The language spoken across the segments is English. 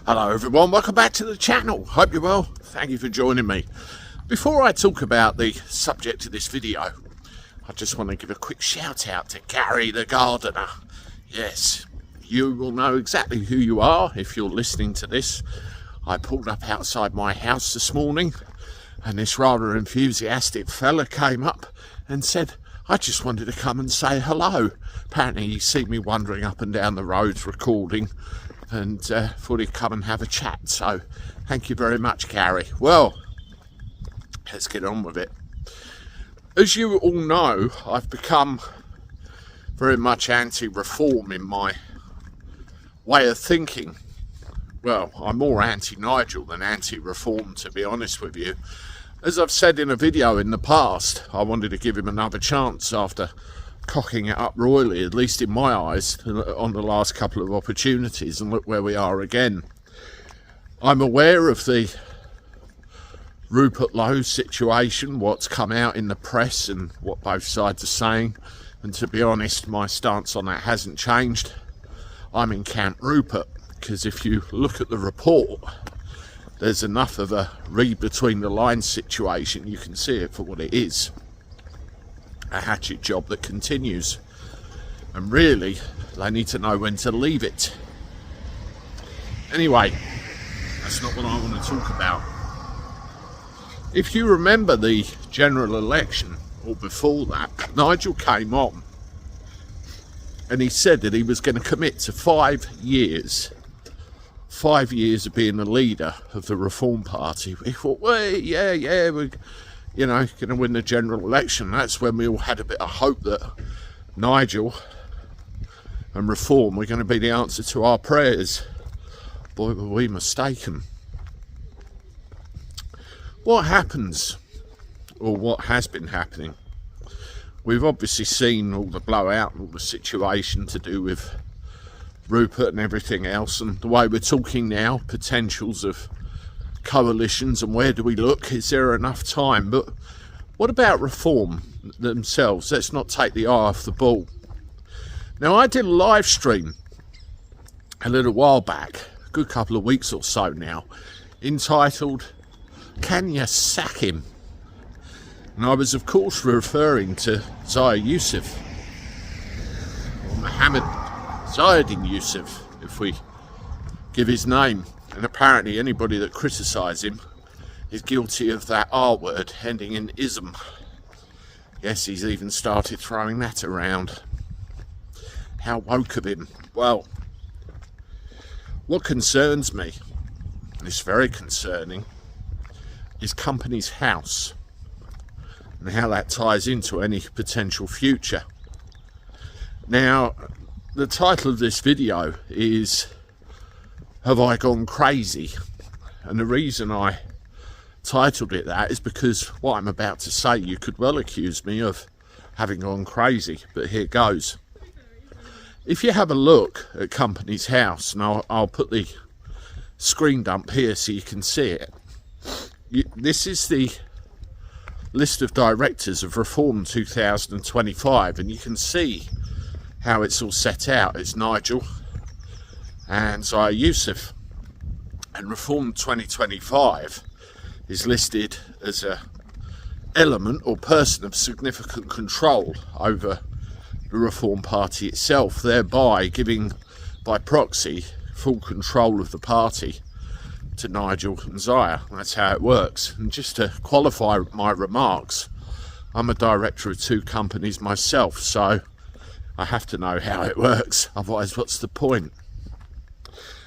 Hello everyone, welcome back to the channel. Hope you're well. Thank you for joining me. Before I talk about the subject of this video, I just want to give a quick shout out to Gary the gardener. Yes, you will know exactly who you are if you're listening to this. I pulled up outside my house this morning and this rather enthusiastic fella came up and said, I just wanted to come and say hello. Apparently he's seen me wandering up and down the roads recording and thought he'd come and have a chat. So thank you very much, Gary. Well, let's get on with it. As you all know, I've become very much anti-reform in my way of thinking. Well, I'm more anti-Nigel than anti-reform, to be honest with you. As I've said in a video in the past, I wanted to give him another chance after cocking it up royally, at least in my eyes, on the last couple of opportunities, and look where we are again. I'm aware of the Rupert Lowe situation, what's come out in the press and what both sides are saying, and to be honest, my stance on that hasn't changed. I'm in Camp Rupert, because if you look at the report, there's enough of a read between the lines situation, you can see it for what it is. A hatchet job that continues, and really they need to know when to leave it. Anyway, that's not what I want to talk about. If you remember the general election, or before that, Nigel came on and he said that he was going to commit to 5 years of being the leader of the Reform Party. We thought, well, yeah, we're going to win the general election. That's when we all had a bit of hope that Nigel and Reform were going to be the answer to our prayers. Boy, were we mistaken. What happens, or what has been happening? We've obviously seen all the blowout and all the situation to do with Rupert and everything else, and the way we're talking now, potentials of coalitions and where do we look, is there enough time? But what about Reform themselves? Let's not take the eye off the ball. Now, I did a live stream a little while back, a good couple of weeks or so now, entitled Can You Sack Him? And I was of course referring to Zia Yusuf, or Mohammed Zia Yusuf, if we give his name. And apparently anybody that criticises him is guilty of that R word ending in ism. Yes, he's even started throwing that around. How woke of him. Well, what concerns me, and it's very concerning, is Companies House and how that ties into any potential future. Now, the title of this video is Have I Gone Crazy? And the reason I titled it that is because what I'm about to say, you could well accuse me of having gone crazy, but here goes. If you have a look at Companies House, and I'll put the screen dump here so you can see it. This is the list of directors of Reform 2025, and you can see how it's all set out. It's Nigel and Zia Yusuf, and Reform 2025 is listed as a element or person of significant control over the Reform Party itself, thereby giving by proxy full control of the party to Nigel and Zia. That's how it works. And just to qualify my remarks, I'm a director of 2 companies myself, so I have to know how it works, otherwise what's the point?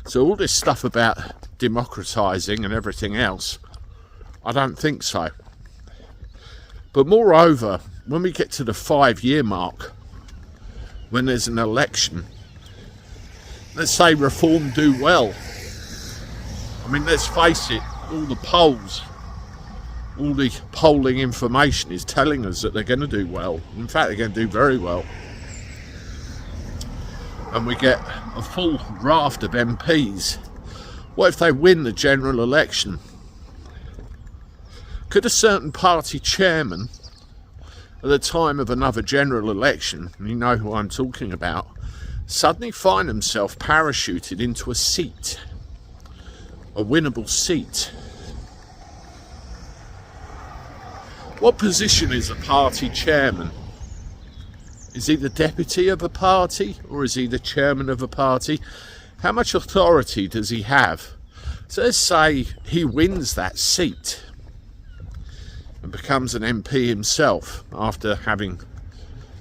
So all this stuff about democratising and everything else, I don't think so. But moreover, when we get to the 5-year mark, when there's an election, let's say Reform do well. I mean, let's face it, all the polls, all the polling information is telling us that they're going to do well. In fact, they're going to do very well. And we get a full raft of MPs. What if they win the general election? Could a certain party chairman, at the time of another general election, and you know who I'm talking about, suddenly find himself parachuted into a seat a winnable seat. What position is a party chairman? Is he the deputy of a party, or is he the chairman of a party? How much authority does he have? So let's say he wins that seat and becomes an MP himself after having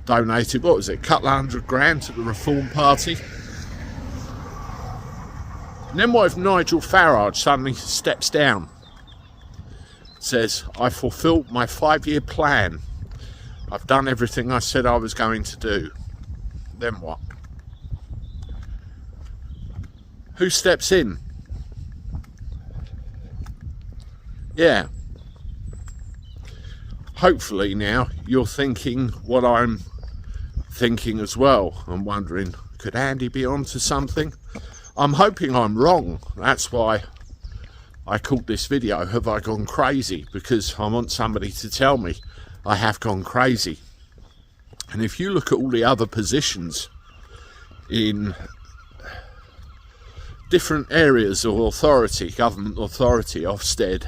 donated, what was it, a couple of £100 to the Reform Party. And then what if Nigel Farage suddenly steps down, says, I fulfilled my 5-year plan, I've done everything I said I was going to do. Then what? Who steps in? Yeah. Hopefully now you're thinking what I'm thinking as well. I'm wondering, could Andy be onto something? I'm hoping I'm wrong. That's why I called this video, Have I Gone Crazy? Because I want somebody to tell me I have gone crazy. And if you look at all the other positions in different areas of authority, government authority, Ofsted,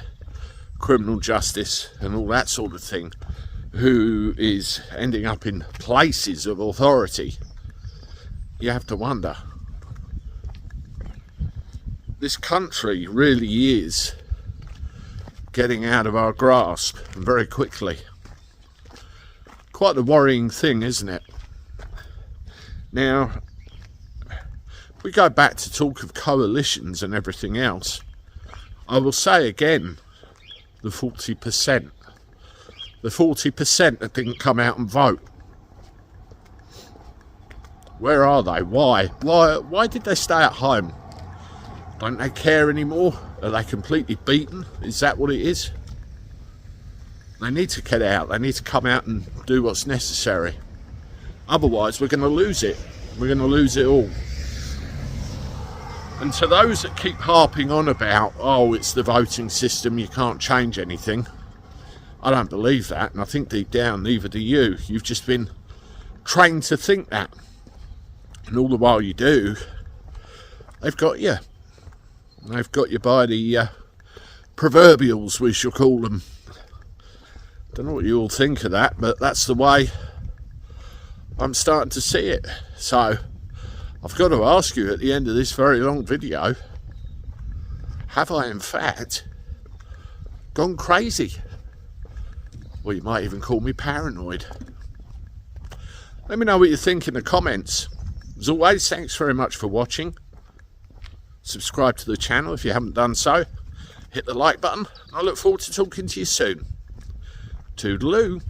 criminal justice and all that sort of thing, who is ending up in places of authority, you have to wonder. This country really is getting out of our grasp very quickly. Quite a worrying thing, isn't it? Now, if we go back to talk of coalitions and everything else, I will say again, the 40%. The 40% that didn't come out and vote. Where are they? Why? Why did they stay at home? Don't they care anymore? Are they completely beaten? Is that what it is? They need to get out. They need to come out and do what's necessary. Otherwise, we're going to lose it. We're going to lose it all. And to those that keep harping on about, oh, it's the voting system, you can't change anything, I don't believe that, and I think deep down, neither do you. You've just been trained to think that. And all the while you do, they've got you. They've got you by the proverbials, we shall call them. Don't know what you all think of that, but that's the way I'm starting to see it. So I've got to ask you at the end of this very long video, have I in fact gone crazy? Or you might even call me paranoid. Let me know what you think in the comments. As always, thanks very much for watching. Subscribe to the channel if you haven't done so. Hit the like button. I look forward to talking to you soon. Toodaloo.